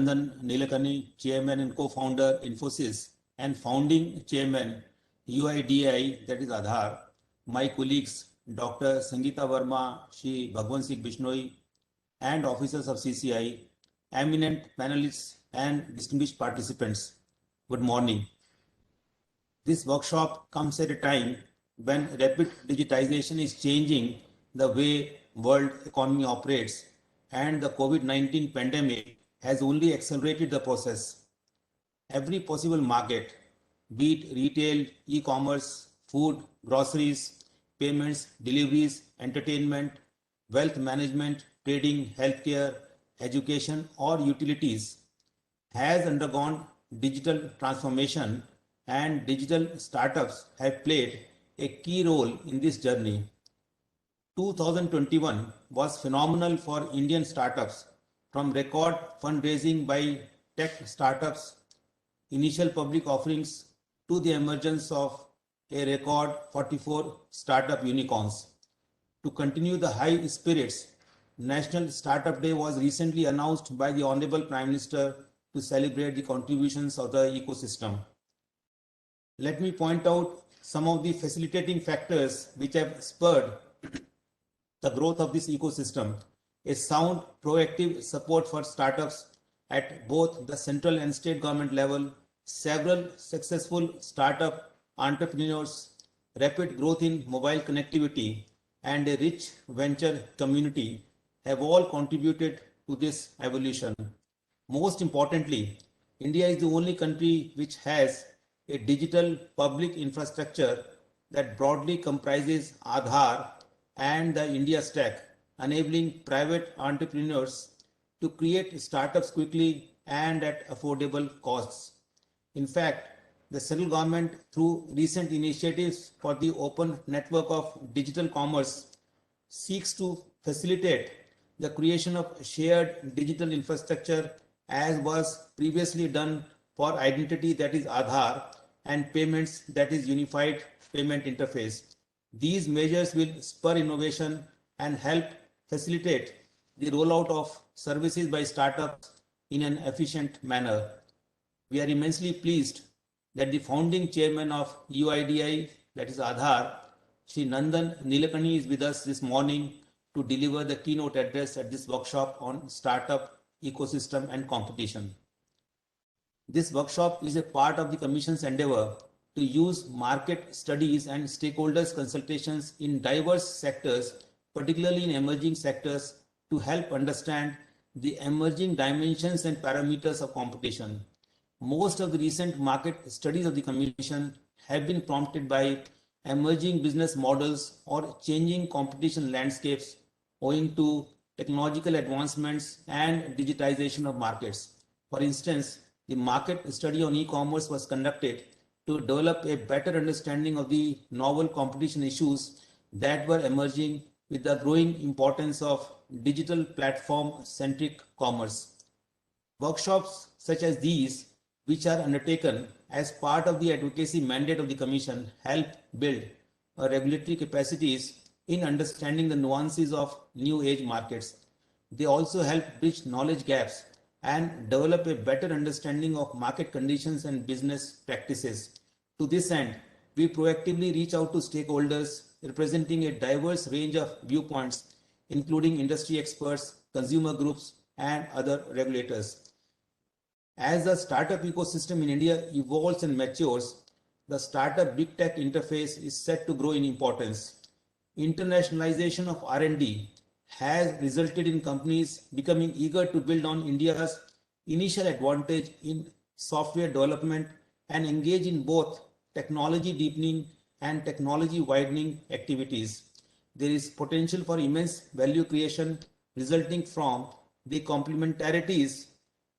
M.Nilekani, Chairman and Co-founder Infosys, and founding Chairman UIDAI, that is Aadhaar. My colleagues Dr. Sangeeta Verma, Shri Bhagwan Singh Bishnoi, and officers of CCI, eminent panelists and distinguished participants. Good morning. This workshop comes at a time when rapid digitization is changing the way world economy operates, and the COVID-19 pandemic has only accelerated the process. Every possible market, be it retail, e-commerce, food, groceries, payments, deliveries, entertainment, wealth management, trading, healthcare, education, or utilities, has undergone digital transformation, and digital startups have played a key role in this journey. 2021 was phenomenal for Indian startups, from record fundraising by tech startups, initial public offerings, to the emergence of a record 44 startup unicorns. To continue the high spirits, National Startup Day was recently announced by the Honorable Prime Minister to celebrate the contributions of the ecosystem. Let me point out some of the facilitating factors which have spurred the growth of this ecosystem. A sound, proactive support for startups at both the central and state government level, several successful startup entrepreneurs, rapid growth in mobile connectivity, and a rich venture community have all contributed to this evolution. Most importantly, India is the only country which has a digital public infrastructure that broadly comprises Aadhaar and the India Stack, enabling private entrepreneurs to create startups quickly and at affordable costs. In fact, the central government, through recent initiatives for the open network of digital commerce, seeks to facilitate the creation of shared digital infrastructure, as was previously done for identity, that is Aadhaar, and payments, that is unified payment interface. These measures will spur innovation and help facilitate the rollout of services by startups in an efficient manner. We are immensely pleased that the founding chairman of UIDAI, that is Aadhaar, Shri Nandan Nilekani, is with us this morning to deliver the keynote address at this workshop on startup ecosystem and competition. This workshop is a part of the Commission's endeavor to use market studies and stakeholders consultations in diverse sectors, particularly in emerging sectors, to help understand the emerging dimensions and parameters of competition. Most of the recent market studies of the Commission have been prompted by emerging business models or changing competition landscapes owing to technological advancements and digitization of markets. For instance, the market study on e-commerce was conducted to develop a better understanding of the novel competition issues that were emerging with the growing importance of digital platform-centric commerce. Workshops such as these, which are undertaken as part of the advocacy mandate of the Commission, help build regulatory capacities in understanding the nuances of new age markets. They also help bridge knowledge gaps and develop a better understanding of market conditions and business practices. To this end, we proactively reach out to stakeholders representing a diverse range of viewpoints, including industry experts, consumer groups, and other regulators. As the startup ecosystem in India evolves and matures, the startup big tech interface is set to grow in importance. Internationalization of R&D has resulted in companies becoming eager to build on India's initial advantage in software development and engage in both technology deepening and technology widening activities. There is potential for immense value creation resulting from the complementarities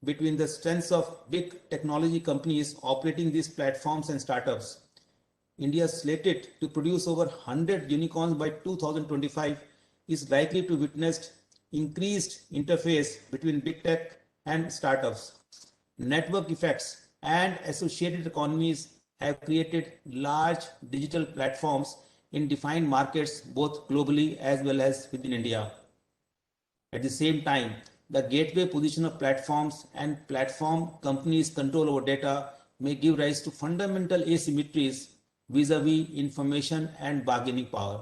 between the strengths of big technology companies operating these platforms and startups. India is slated to produce over 100 unicorns by 2025 is likely to witness increased interface between big tech and startups. Network effects and associated economies have created large digital platforms in defined markets both globally as well as within India. At the same time, the gateway position of platforms and platform companies' control over data may give rise to fundamental asymmetries vis-a-vis information and bargaining power.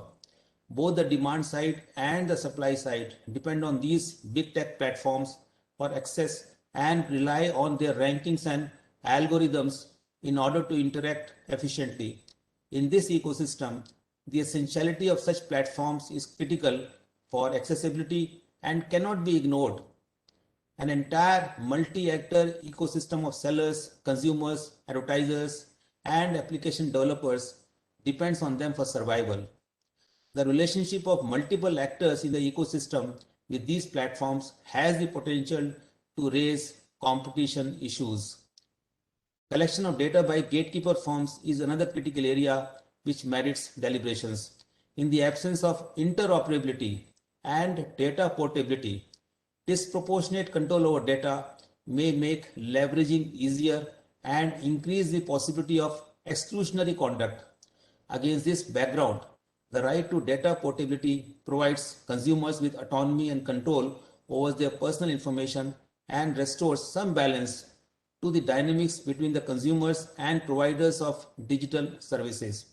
Both the demand side and the supply side depend on these big tech platforms for access and rely on their rankings and algorithms in order to interact efficiently. In this ecosystem, the essentiality of such platforms is critical for accessibility and cannot be ignored. An entire multi-actor ecosystem of sellers, consumers, advertisers, and application developers depends on them for survival. The relationship of multiple actors in the ecosystem with these platforms has the potential to raise competition issues. Collection of data by gatekeeper firms is another critical area which merits deliberations. In the absence of interoperability and data portability, disproportionate control over data may make leveraging easier and increase the possibility of exclusionary conduct. Against this background, the right to data portability provides consumers with autonomy and control over their personal information and restores some balance to the dynamics between the consumers and providers of digital services.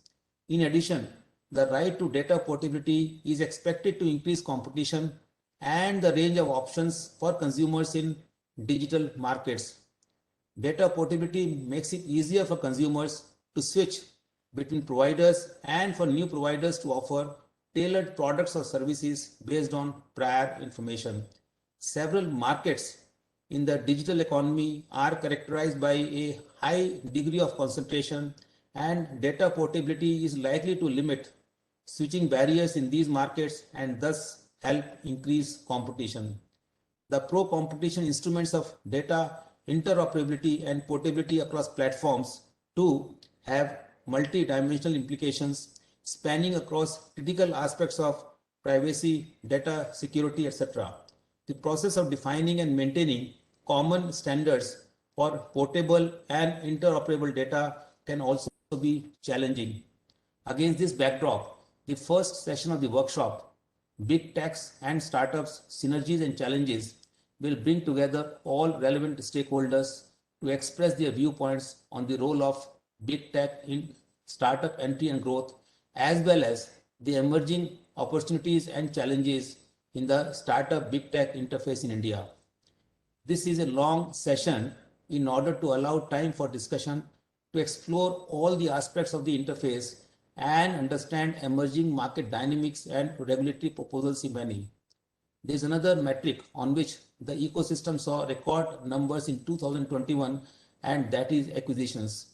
In addition, the right to data portability is expected to increase competition and the range of options for consumers in digital markets. Data portability makes it easier for consumers to switch between providers and for new providers to offer tailored products or services based on prior information. Several markets in the digital economy are characterized by a high degree of concentration, and data portability is likely to limit switching barriers in these markets and thus help increase competition. The pro-competition instruments of data interoperability and portability across platforms too have multi-dimensional implications spanning across critical aspects of privacy, data security, etc. The process of defining and maintaining common standards for portable and interoperable data can also be challenging. Against this backdrop, the first session of the workshop, Big Techs and Startups, Synergies and Challenges, will bring together all relevant stakeholders to express their viewpoints on the role of Big Tech in startup entry and growth, as well as the emerging opportunities and challenges in the startup Big Tech interface in India. This is a long session in order to allow time for discussion to explore all the aspects of the interface and understand emerging market dynamics and regulatory proposals, if any. There is another metric on which the ecosystem saw record numbers in 2021, and that is acquisitions.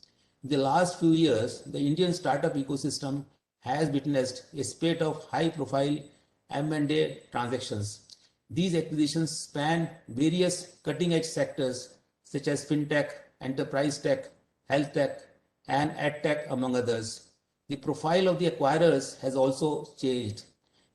In the last few years, the Indian startup ecosystem has witnessed a spate of high-profile M&A transactions. These acquisitions span various cutting-edge sectors such as fintech, enterprise tech, health tech, and ed tech, among others. The profile of the acquirers has also changed.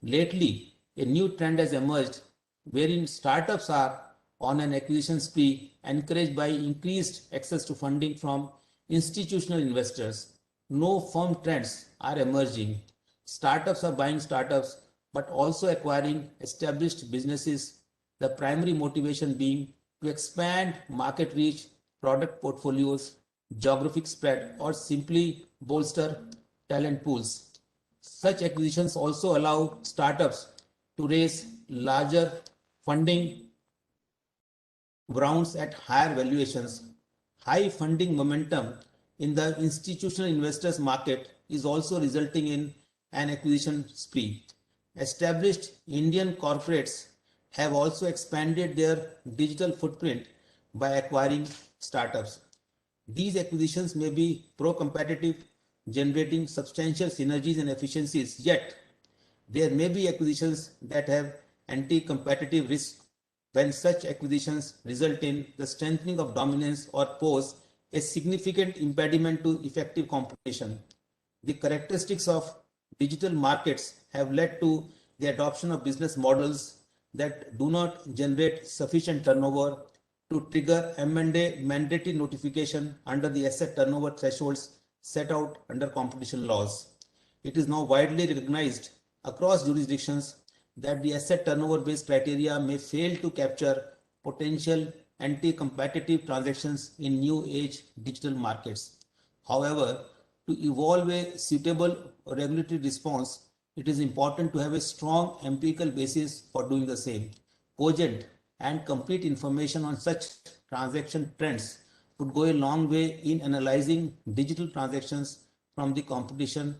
Lately, a new trend has emerged wherein startups are on an acquisition spree encouraged by increased access to funding from institutional investors. No firm trends are emerging. Startups are buying startups but also acquiring established businesses, the primary motivation being to expand market reach, product portfolios, geographic spread, or simply bolster talent pools. Such acquisitions also allow startups to raise larger funding rounds at higher valuations. High funding momentum in the institutional investors market is also resulting in an acquisition spree. Established Indian corporates have also expanded their digital footprint by acquiring startups. These acquisitions may be pro-competitive, generating substantial synergies and efficiencies, yet there may be acquisitions that have anti-competitive risks when such acquisitions result in the strengthening of dominance or pose a significant impediment to effective competition. The characteristics of digital markets have led to the adoption of business models that do not generate sufficient turnover to trigger M&A mandatory notification under the asset turnover thresholds set out under competition laws. It is now widely recognized across jurisdictions that the asset turnover based criteria may fail to capture potential anti-competitive transactions in new age digital markets. However, to evolve a suitable regulatory response, it is important to have a strong empirical basis for doing the same. Cogent and complete information on such transaction trends would go a long way in analyzing digital transactions from the competition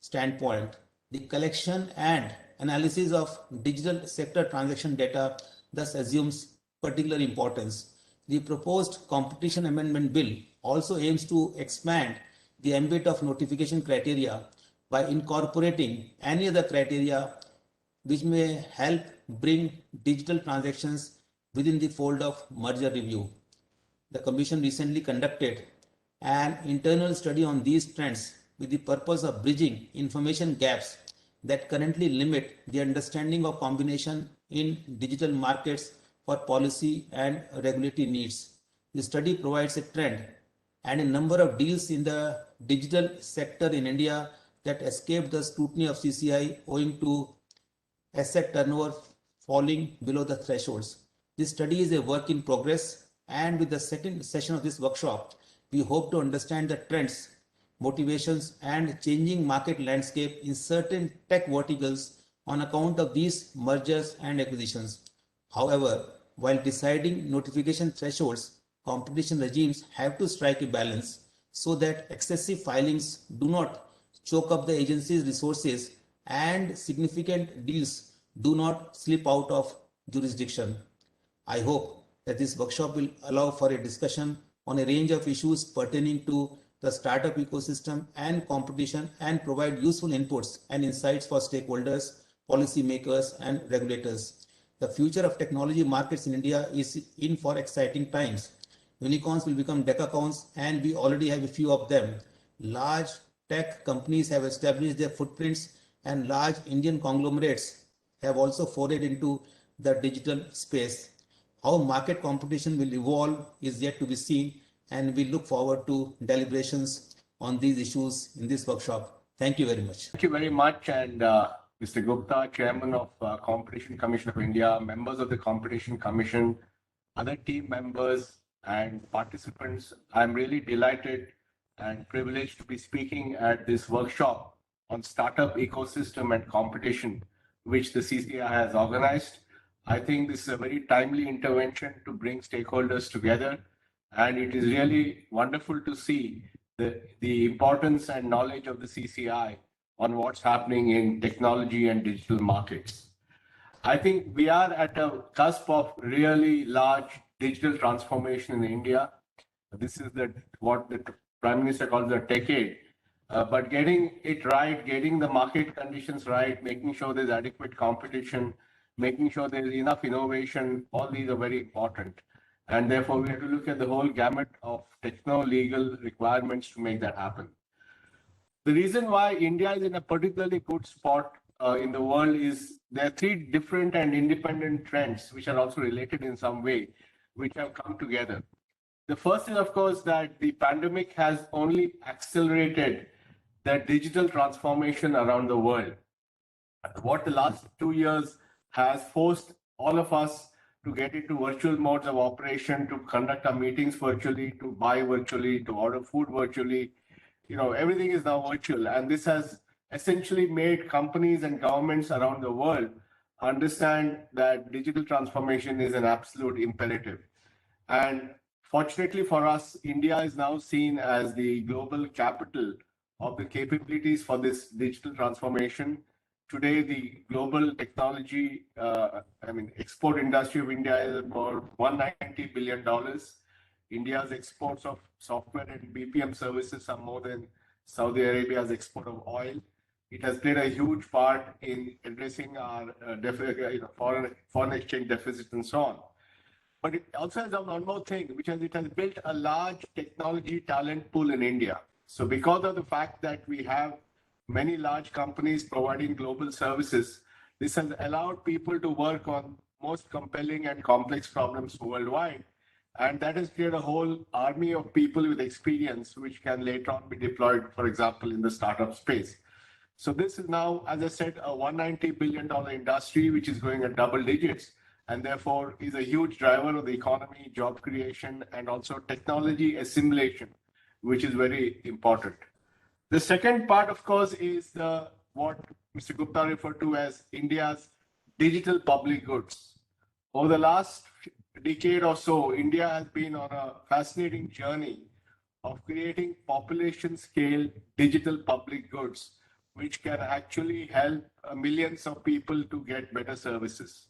standpoint. The collection and analysis of digital sector transaction data thus assumes particular importance. The proposed competition amendment bill also aims to expand the ambit of notification criteria by incorporating any other criteria which may help bring digital transactions within the fold of merger review. The Commission recently conducted an internal study on these trends with the purpose of bridging information gaps that currently limit the understanding of combination in digital markets for policy and regulatory needs. The study provides a trend and a number of deals in the digital sector in India that escaped the scrutiny of CCI owing to asset turnover falling below the thresholds. This study is a work in progress, and with the second session of this workshop, we hope to understand the trends, motivations, and changing market landscape in certain tech verticals on account of these mergers and acquisitions. However, while deciding notification thresholds, competition regimes have to strike a balance so that excessive filings do not choke up the agency's resources and significant deals do not slip out of jurisdiction. I hope that this workshop will allow for a discussion on a range of issues pertaining to the startup ecosystem and competition and provide useful inputs and insights for stakeholders, policymakers, and regulators. The future of technology markets in India is in for exciting times. Unicorns will become decacorns, and we already have a few of them. Large tech companies have established their footprints, and large Indian conglomerates have also forayed into the digital space. How market competition will evolve is yet to be seen, and we look forward to deliberations on these issues in this workshop. Thank you very much. Thank you very much. And Mr. Gupta, Chairman of Competition Commission of India, members of the Competition Commission, other team members and participants, I'm really delighted and privileged to be speaking at this workshop on startup ecosystem and competition, which the CCI has organized. I think this is a very timely intervention to bring stakeholders together, and it is really wonderful to see the importance and knowledge of the CCI on what's happening in technology and digital markets. I think we are at a cusp of really large digital transformation in India. This is what the Prime Minister calls the decade. But getting it right, getting the market conditions right, making sure there's adequate competition, making sure there's enough innovation, all these are very important. And therefore, we have to look at the whole gamut of techno-legal requirements to make that happen. The reason why India is in a particularly good spot in the world is there are three different and independent trends, which are also related in some way, which have come together. The first is, of course, that the pandemic has only accelerated the digital transformation around the world. What the last 2 years has forced all of us to get into virtual modes of operation, to conduct our meetings virtually, to buy virtually, to order food virtually. Everything is now virtual. And this has essentially made companies and governments around the world understand that digital transformation is an absolute imperative. And fortunately for us, India is now seen as the global capital of the capabilities for this digital transformation. Today, the global technology, export industry of India is about $190 billion. India's exports of software and BPM services are more than Saudi Arabia's export of oil. It has played a huge part in addressing our foreign exchange deficit and so on. But it also has done one more thing, which is it has built a large technology talent pool in India. So because of the fact that we have many large companies providing global services, this has allowed people to work on most compelling and complex problems worldwide. And that has created a whole army of people with experience, which can later on be deployed, for example, in the startup space. So this is now, as I said, a $190 billion industry, which is growing at double digits. and therefore is a huge driver of the economy, job creation, and also technology assimilation, which is very important. The second part, of course, is what Mr. Gupta referred to as India's digital public goods. Over the last decade or so, India has been on a fascinating journey of creating population scale digital public goods, which can actually help millions of people to get better services.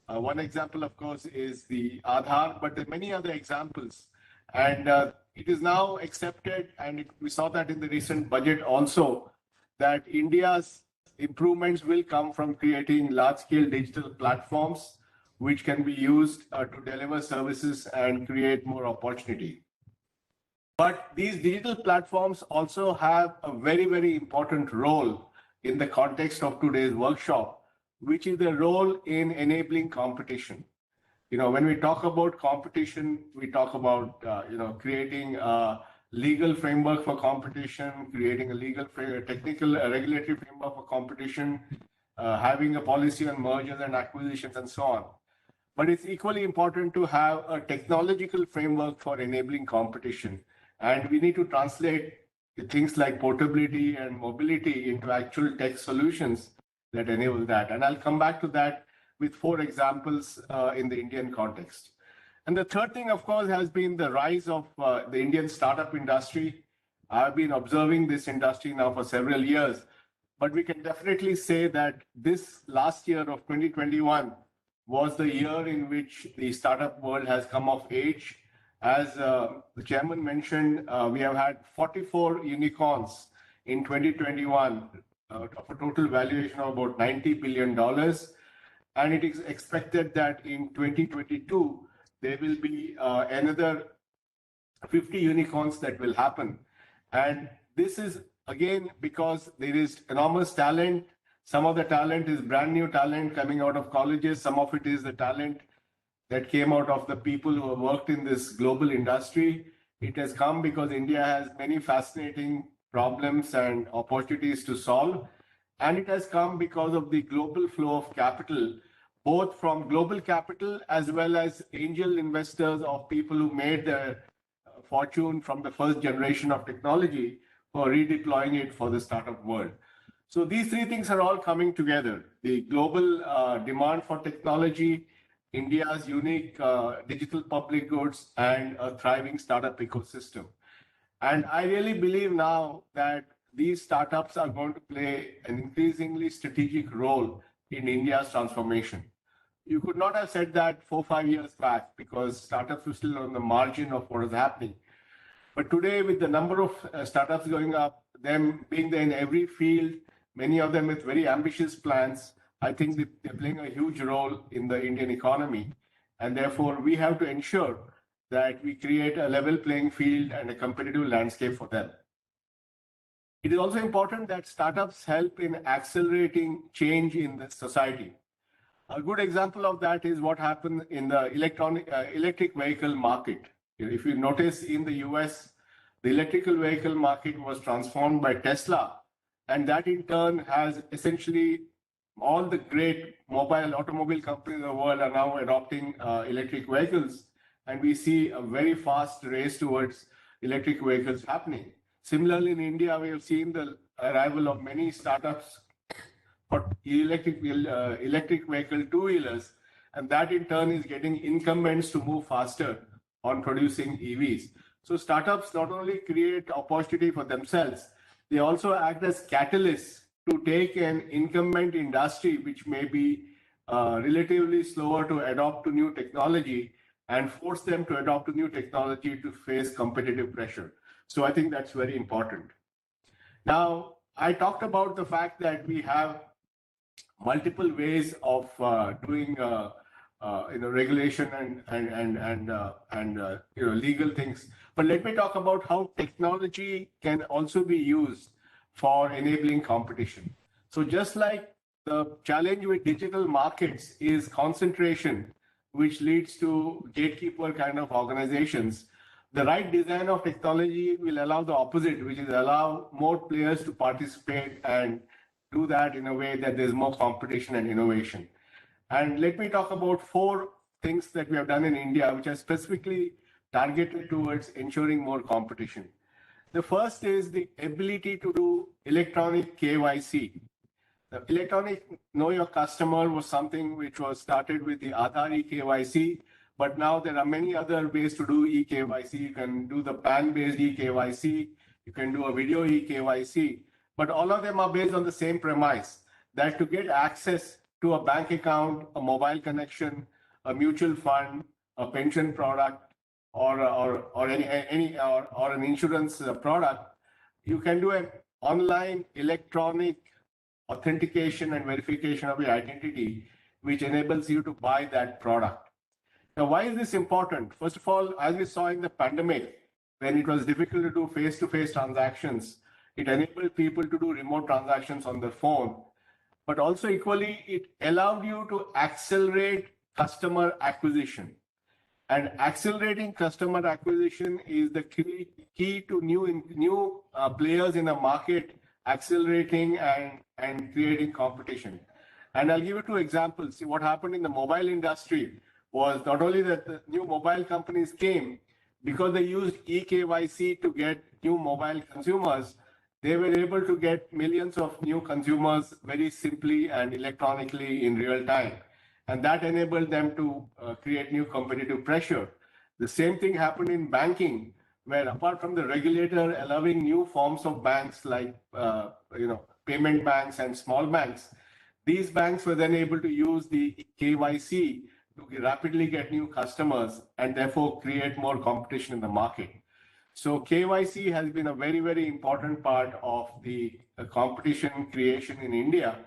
One example, of course, is the Aadhaar, but there are many other examples. And it is now accepted, and we saw that in the recent budget also, that India's improvements will come from creating large-scale digital platforms which can be used to deliver services and create more opportunity. But these digital platforms also have a very, very important role in the context of today's workshop, which is the role in enabling competition. When we talk about competition, we talk about, creating a legal framework for competition, creating a legal, technical, regulatory framework for competition, having a policy on mergers and acquisitions, and so on. But it's equally important to have a technological framework for enabling competition. And we need to translate things like portability and mobility into actual tech solutions that enable that. And I'll come back to that with 4 examples in the Indian context. And the third thing, of course, has been the rise of the Indian startup industry. I've been observing this industry now for several years, but we can definitely say that this last year of 2021 was the year in which the startup world has come of age. As the chairman mentioned, we have had 44 unicorns in 2021 of a total valuation of about $90 billion. And it is expected that in 2022, there will be another 50 unicorns that will happen. And this is, again, because there is enormous talent. Some of the talent is brand new talent coming out of colleges. Some of it is the talent that came out of the people who have worked in this global industry. It has come because India has many fascinating problems and opportunities to solve. And it has come because of the global flow of capital, both from global capital as well as angel investors of people who made their fortune from the first generation of technology for redeploying it for the startup world. So these 3 things are all coming together. The global demand for technology, India's unique digital public goods, and a thriving startup ecosystem. And I really believe now that these startups are going to play an increasingly strategic role in India's transformation. You could not have said that 4 or 5 years back because startups were still on the margin of what is happening. But today, with the number of startups going up, them being there in every field, many of them with very ambitious plans, I think they're playing a huge role in the Indian economy. And therefore, we have to ensure that we create a level playing field and a competitive landscape for them. It is also important that startups help in accelerating change in the society. A good example of that is what happened in the electric vehicle market. If you notice in the US, the electrical vehicle market was transformed by Tesla, and that in turn has essentially all the great automobile companies in the world are now adopting electric vehicles, and we see a very fast race towards electric vehicles happening. Similarly, in India, we have seen the arrival of many startups for electric vehicle two-wheelers, and that in turn is getting incumbents to move faster on producing EVs. So startups not only create opportunity for themselves, they also act as catalysts to take an incumbent industry which may be relatively slower to adopt to new technology and force them to adopt to new technology to face competitive pressure. So I think that's very important. Now, I talked about the fact that we have multiple ways of doing regulation and legal things. But let me talk about how technology can also be used for enabling competition. So just like the challenge with digital markets is concentration, which leads to gatekeeper kind of organizations, the right design of technology will allow the opposite, which is allow more players to participate and do that in a way that there's more competition and innovation. And let me talk about 4 things that we have done in India, which are specifically targeted towards ensuring more competition. The first is the ability to do electronic KYC. The electronic Know Your Customer was something which was started with the Aadhaar eKYC, but now there are many other ways to do eKYC. You can do the PAN-based eKYC, you can do a video eKYC, but all of them are based on the same premise, that to get access to a bank account, a mobile connection, a mutual fund, a pension product, or an insurance product, you can do an online electronic authentication and verification of your identity, which enables you to buy that product. Now, why is this important? First of all, as we saw in the pandemic, when it was difficult to do face-to-face transactions, it enabled people to do remote transactions on their phone. But also equally, it allowed you to accelerate customer acquisition. And accelerating customer acquisition is the key to new players in the market accelerating and creating competition. And I'll give you 2 examples. See, what happened in the mobile industry was not only that the new mobile companies came, because they used eKYC to get new mobile consumers, they were able to get millions of new consumers very simply and electronically in real time. And that enabled them to create new competitive pressure. The same thing happened in banking, where apart from the regulator allowing new forms of banks like payment banks and small banks, these banks were then able to use the KYC to rapidly get new customers and therefore create more competition in the market. So KYC has been a very, very important part of the competition creation in India.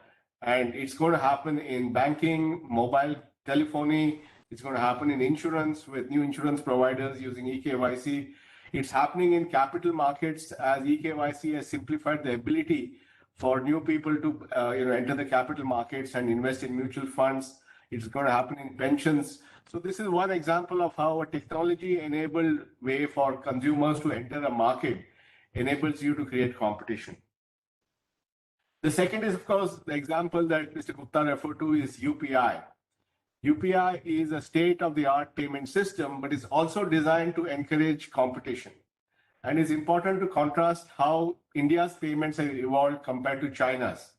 And it's going to happen in banking, mobile telephony. It's going to happen in insurance with new insurance providers using eKYC. It's happening in capital markets as eKYC has simplified the ability for new people to enter the capital markets and invest in mutual funds. It's going to happen in pensions. So this is one example of how a technology-enabled way for consumers to enter a market enables you to create competition. The second is, of course, the example that Mr. Gupta referred to is UPI. UPI is a state-of-the-art payment system, but is also designed to encourage competition. And it's important to contrast how India's payments have evolved compared to China's.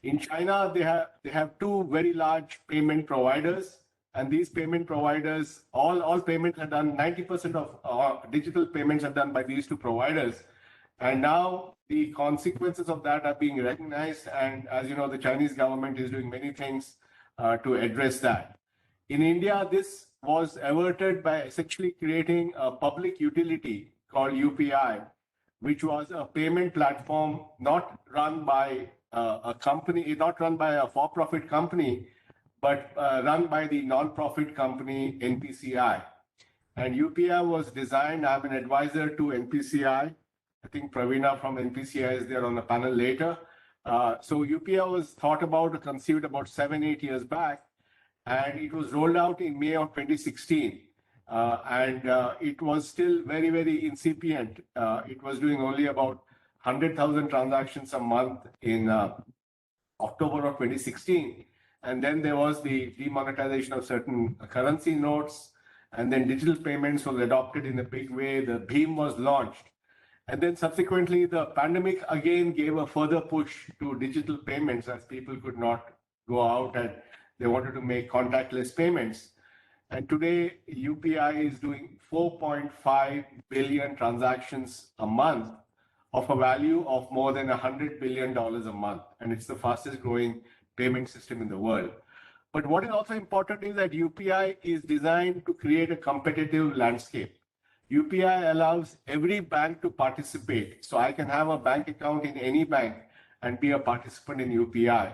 In China, they have 2 very large payment providers, and these payment providers, all payments are done, 90% of digital payments are done by these 2 providers. And now the consequences of that are being recognized. And as you know, the Chinese government is doing many things to address that. In India, this was averted by essentially creating a public utility called UPI, which was a payment platform not run by a company, not run by a for-profit company, but run by the non-profit company NPCI. And UPI was designed, I'm an advisor to NPCI. I think Praveena from NPCI is there on the panel later. So UPI was thought about or conceived about 7-8 years back, and it was rolled out in May of 2016. It was still very, very incipient. It was doing only about 100,000 transactions a month in October of 2016. And then there was the demonetization of certain currency notes, and then digital payments was adopted in a big way. The BHIM was launched. And then subsequently, the pandemic again gave a further push to digital payments as people could not go out and they wanted to make contactless payments. And today, UPI is doing 4.5 billion transactions a month of a value of more than $100 billion a month. And it's the fastest growing payment system in the world. But what is also important is that UPI is designed to create a competitive landscape. UPI allows every bank to participate. So I can have a bank account in any bank and be a participant in UPI.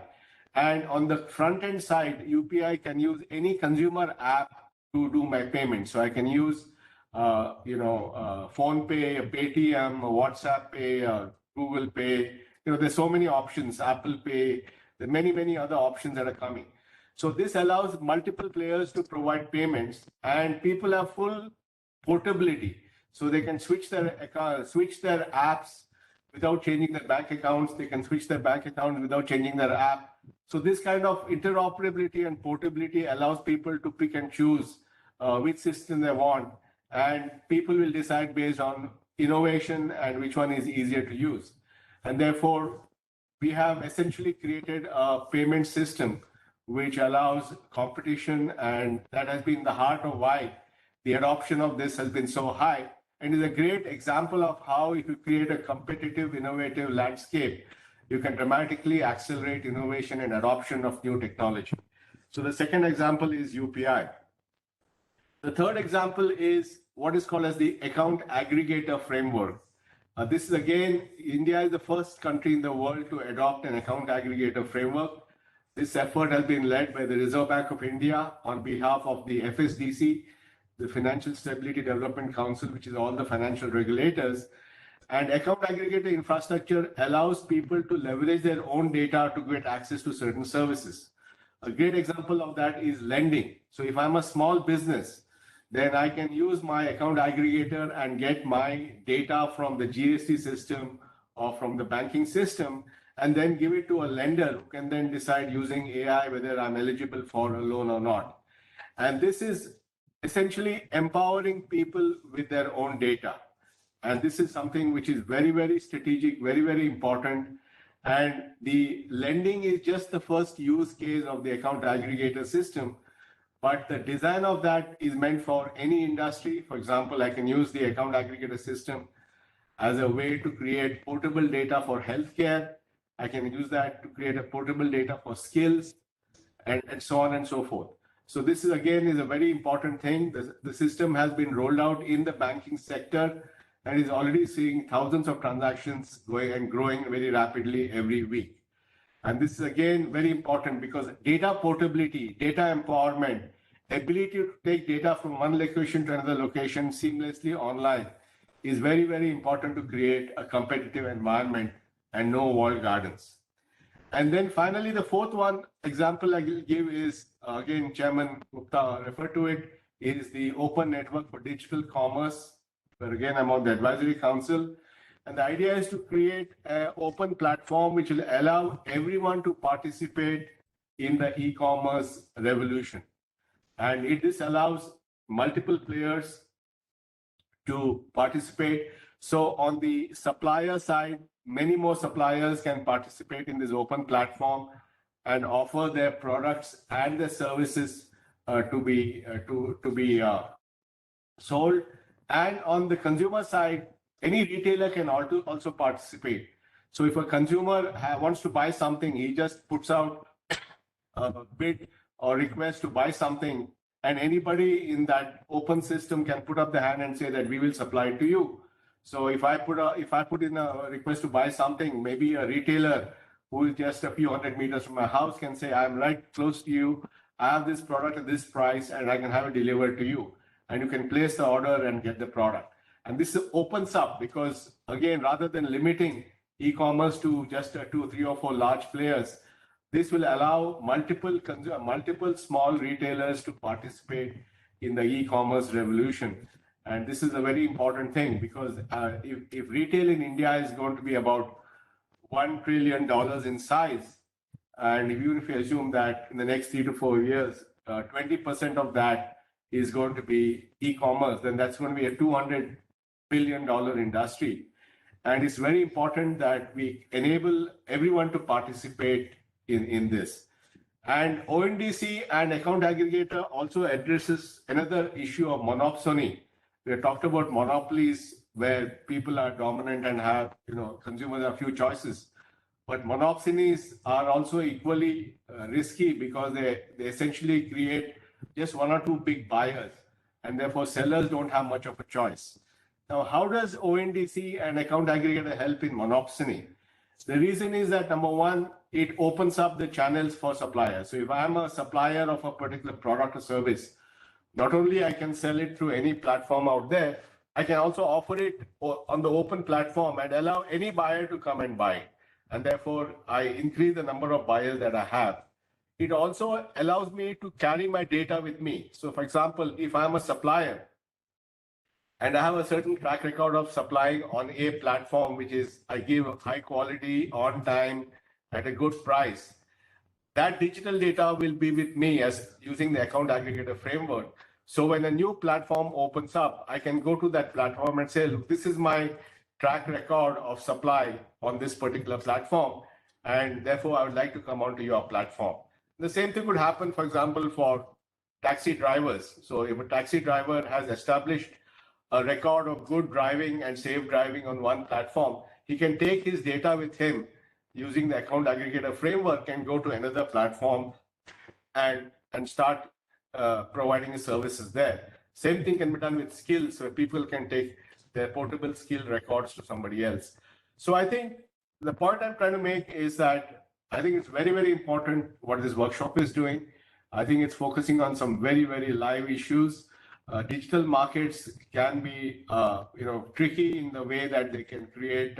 And on the front end side, UPI can use any consumer app to do my payment. So I can use, Phone Pay, Paytm, WhatsApp Pay, Google Pay. There's so many options, Apple Pay, there are many, many other options that are coming. So this allows multiple players to provide payments, and people have full portability. So they can switch their apps without changing their bank accounts. They can switch their bank account without changing their app. So this kind of interoperability and portability allows people to pick and choose which system they want, and people will decide based on innovation and which one is easier to use. And therefore, we have essentially created a payment system which allows competition, and that has been the heart of why the adoption of this has been so high, and is a great example of how if you create a competitive, innovative landscape, you can dramatically accelerate innovation and adoption of new technology. So the second example is UPI. The third example is what is called as the account aggregator framework. This is again, India is the first country in the world to adopt an account aggregator framework. This effort has been led by the Reserve Bank of India on behalf of the FSDC, the Financial Stability Development Council, which is all the financial regulators. And account aggregator infrastructure allows people to leverage their own data to get access to certain services. A great example of that is lending. So if I'm a small business, then I can use my account aggregator and get my data from the GST system or from the banking system, and then give it to a lender who can then decide using AI whether I'm eligible for a loan or not. And this is essentially empowering people with their own data. And this is something which is very, very strategic, very, very important. And the lending is just the first use case of the account aggregator system. But the design of that is meant for any industry. For example, I can use the account aggregator system as a way to create portable data for healthcare. I can use that to create a portable data for skills and so on and so forth. So this is again is a very important thing. The system has been rolled out in the banking sector and is already seeing thousands of transactions going and growing very rapidly every week. And this is again very important because data portability, data empowerment, ability to take data from one location to another location seamlessly online is very, very important to create a competitive environment and no walled gardens. And then finally, the fourth one example I will give is, again, Chairman Gupta referred to it, is the Open Network for Digital Commerce, where again, I'm on the advisory council. And the idea is to create an open platform which will allow everyone to participate in the e-commerce revolution. And this allows multiple players to participate. So on the supplier side, many more suppliers can participate in this open platform and offer their products and their services to be sold. And on the consumer side, any retailer can also participate. So if a consumer wants to buy something, he just puts out a bid or request to buy something, and anybody in that open system can put up the hand and say that we will supply it to you. So if I put in a request to buy something, maybe a retailer who is just a few hundred meters from my house can say, I'm right close to you, I have this product at this price, and I can have it delivered to you. And you can place the order and get the product. And this opens up because, again, rather than limiting e-commerce to just 2, 3, or 4 large players, this will allow multiple small retailers to participate in the e-commerce revolution. And this is a very important thing because if retail in India is going to be about $1 trillion in size, and even if you assume that in the next 3 to 4 years, 20% of that is going to be e-commerce, then that's going to be a $200 billion industry. And it's very important that we enable everyone to participate in this. And ONDC and account aggregator also addresses another issue of monopsony. We have talked about monopolies where people are dominant and have, consumers have few choices. But monopsonies are also equally risky because they essentially create just 1 or 2 big buyers, and therefore sellers don't have much of a choice. Now, how does ONDC and account aggregator help in monopsony? The reason is that, number one, it opens up the channels for suppliers. So if I'm a supplier of a particular product or service, not only I can sell it through any platform out there, I can also offer it on the open platform and allow any buyer to come and buy. And therefore, I increase the number of buyers that I have. It also allows me to carry my data with me. So for example, if I'm a supplier and I have a certain track record of supplying on a platform, which is I give high quality, on time, at a good price, that digital data will be with me as using the account aggregator framework. So when a new platform opens up, I can go to that platform and say, look, this is my track record of supply on this particular platform, and therefore I would like to come onto your platform. The same thing could happen, for example, for taxi drivers. So if a taxi driver has established a record of good driving and safe driving on one platform, he can take his data with him using the account aggregator framework and go to another platform and start providing services there. Same thing can be done with skills, where people can take their portable skill records to somebody else. So I think the point I'm trying to make is that I think it's very, very important what this workshop is doing. I think it's focusing on some very, very live issues. Digital markets can be, tricky in the way that they can create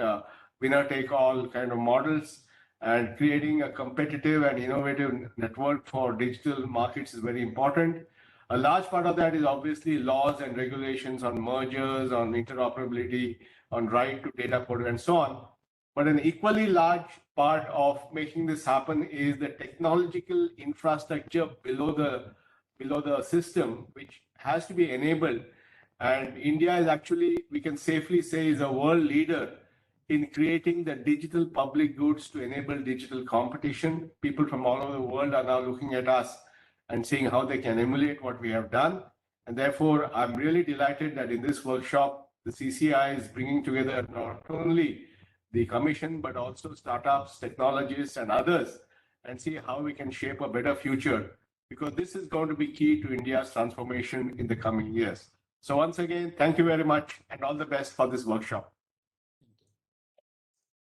winner-take-all kind of models, and creating a competitive and innovative network for digital markets is very important. A large part of that is obviously laws and regulations on mergers, on interoperability, on right to data portal, and so on. But an equally large part of making this happen is the technological infrastructure below the system, which has to be enabled. And India is actually, we can safely say, is a world leader in creating the digital public goods to enable digital competition. People from all over the world are now looking at us and seeing how they can emulate what we have done. And therefore, I'm really delighted that in this workshop, the CCI is bringing together not only the commission, but also startups, technologists, and others, and see how we can shape a better future, because this is going to be key to India's transformation in the coming years. So once again, thank you very much and all the best for this workshop.